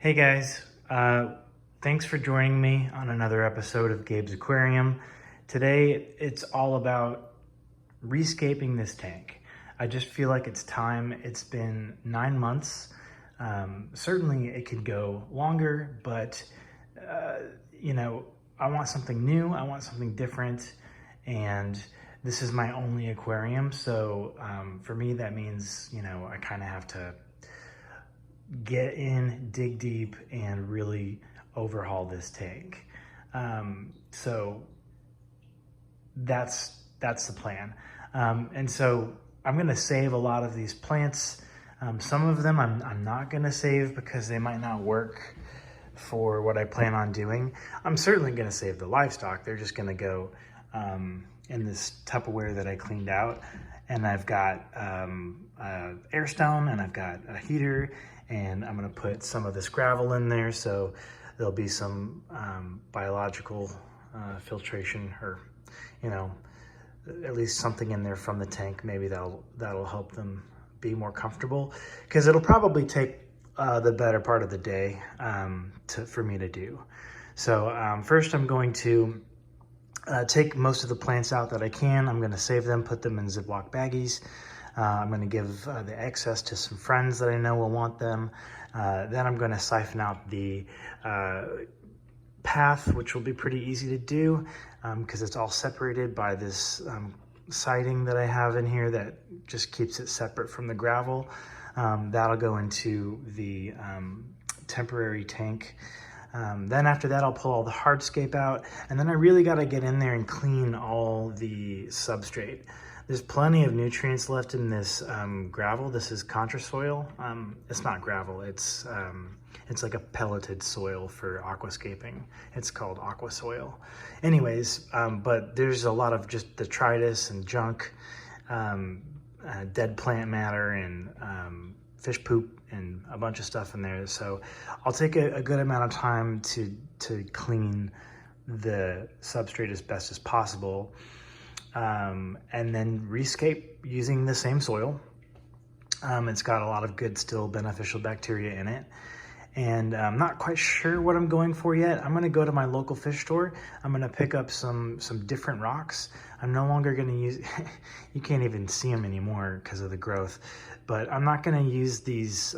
Hey guys, thanks for joining me on another episode of Gabes Aquarium. Today it's all about rescaping this tank. I just feel like it's time. It's been 9 months. Certainly it could go longer, but I want something new. I want something different, and this is my only aquarium. So for me, that means, I kind of have to get in, dig deep, and really overhaul this tank. So that's the plan. And so I'm gonna save a lot of these plants. Some of them I'm not gonna save because they might not work for what I plan on doing. I'm certainly gonna save the livestock. They're just gonna go in this Tupperware that I cleaned out. And I've got air stone, and I've got a heater, and I'm gonna put some of this gravel in there, so there'll be some biological filtration, or at least something in there from the tank. Maybe that'll help them be more comfortable, because it'll probably take the better part of the day for me to do. So first I'm going to take most of the plants out that I can. I'm gonna save them, put them in Ziploc baggies. I'm gonna give the excess to some friends that I know will want them. Then I'm gonna siphon out the path, which will be pretty easy to do because it's all separated by this siding that I have in here that just keeps it separate from the gravel. That'll go into the temporary tank. Then after that, I'll pull all the hardscape out, and then I really got to get in there and clean all the substrate. There's plenty of nutrients left in this gravel. This is Controsoil. It's not gravel. It's like a pelleted soil for aquascaping. It's called aquasoil. Anyways, but there's a lot of just detritus and junk, dead plant matter, and fish poop, and a bunch of stuff in there. So I'll take a good amount of time to clean the substrate as best as possible. And then rescape using the same soil. It's got a lot of good, still beneficial bacteria in it. And I'm not quite sure what I'm going for yet. I'm gonna go to my local fish store. I'm gonna pick up some different rocks. I'm no longer gonna use, you can't even see them anymore because of the growth, but I'm not gonna use these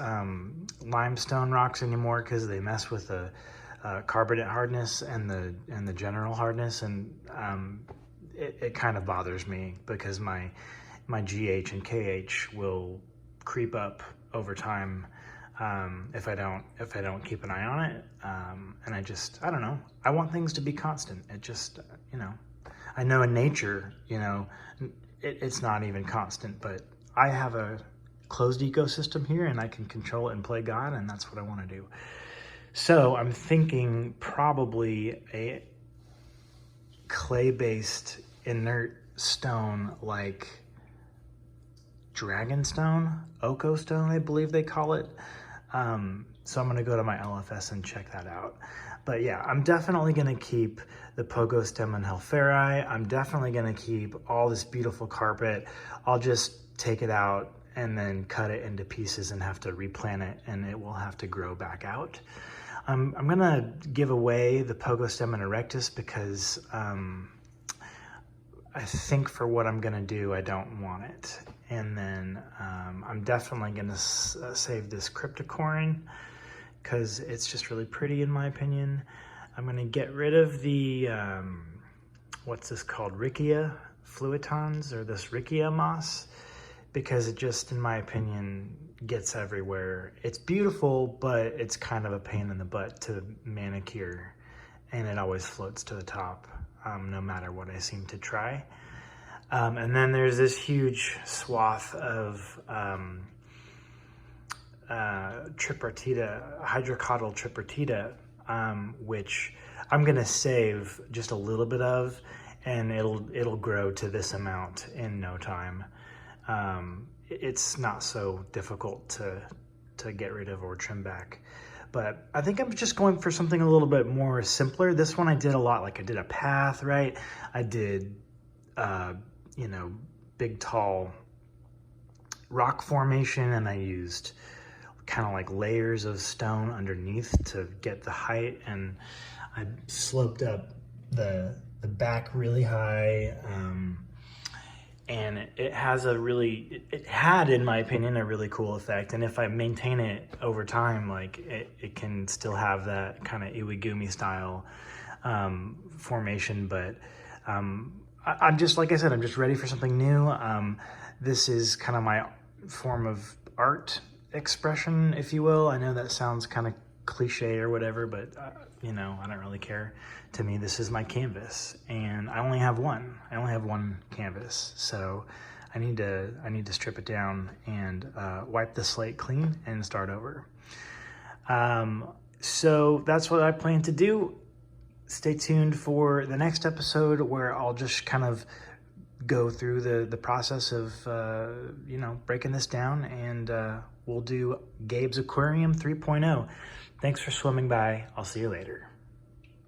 limestone rocks anymore because they mess with the carbonate hardness and the general hardness, and it kind of bothers me because my GH and KH will creep up over time if I don't keep an eye on it. And I don't know. I want things to be constant. It just, I know in nature, it's not even constant, but I have a closed ecosystem here, and I can control it and play God, and that's what I want to do. So I'm thinking probably a clay-based inert stone like dragonstone, Oko stone, I believe they call it. So I'm gonna go to my LFS and check that out. But yeah, I'm definitely gonna keep the Pogostemon Helferi. I'm definitely gonna keep all this beautiful carpet. I'll just take it out and then cut it into pieces and have to replant it, and it will have to grow back out. I'm gonna give away the Pogostemon Erectus because I think for what I'm gonna do, I don't want it. And then I'm definitely gonna save this Cryptocoryn because it's just really pretty in my opinion. I'm gonna get rid of the, what's this called? Riccia Fluitans, or this Riccia moss, because it just, in my opinion, gets everywhere. It's beautiful, but it's kind of a pain in the butt to manicure, and it always floats to the top, no matter what I seem to try. And then there's this huge swath of Tripartita, Hydrocotyle Tripartita, which I'm gonna save just a little bit of, and it'll grow to this amount in no time. It's not so difficult to get rid of or trim back. But I think I'm just going for something a little bit more simpler. This one I did a lot, like I did a path, right? I did, big tall rock formation, and I used kind of like layers of stone underneath to get the height, and I sloped up the back really high, and it has a really, it had, in my opinion, a really cool effect. And if I maintain it over time, like it can still have that kind of iwigumi style formation. But I'm just, like I said, I'm just ready for something new. This is kind of my form of art expression, if you will. I know that sounds kind of cliche or whatever, but you know, I don't really care. To me, this is my canvas, and I only have one. I only have one canvas, so I need to strip it down and wipe the slate clean and start over. So that's what I plan to do. Stay tuned for the next episode, where I'll just kind of go through the process of you know, breaking this down, and we'll do Gabes Aquarium 3.0. Thanks for swimming by. I'll see you later.